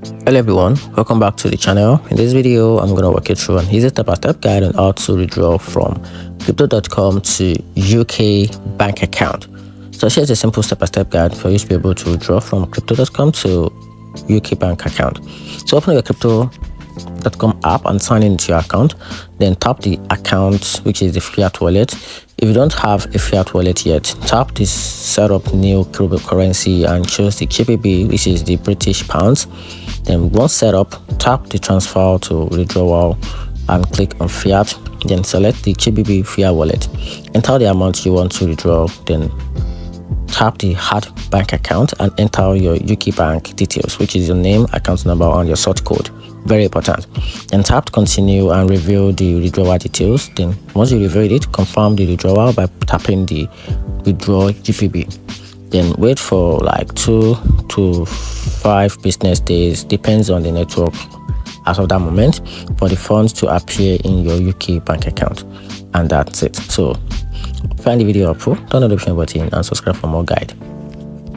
Hello everyone, welcome back to the channel. In this video, I'm going to walk you through an easy step-by-step guide on how to withdraw from crypto.com to UK bank account. So here's a simple step-by-step guide for you to be able to withdraw from crypto.com to UK bank account. So open your crypto.com app and sign into your account, then tap the account, which is the fiat wallet. If you don't have a fiat wallet yet, tap this setup new cryptocurrency and choose the GBP, which is the British pounds. Then once set up, tap the transfer to withdrawal and click on fiat, then select the GBP fiat wallet, enter the amount you want to withdraw, then tap the add bank account and enter your UK bank details, which is your name, account number, and your sort code. Very important. Then tap continue and reveal the withdrawal details. Then once you reveal it, confirm the withdrawal by tapping the withdraw GBP. Then wait for like 2 to 5 business days, depends on the network as of that moment, for the funds to appear in your UK bank account. And that's it. So find the video helpful, turn on the notification button and subscribe for more guide.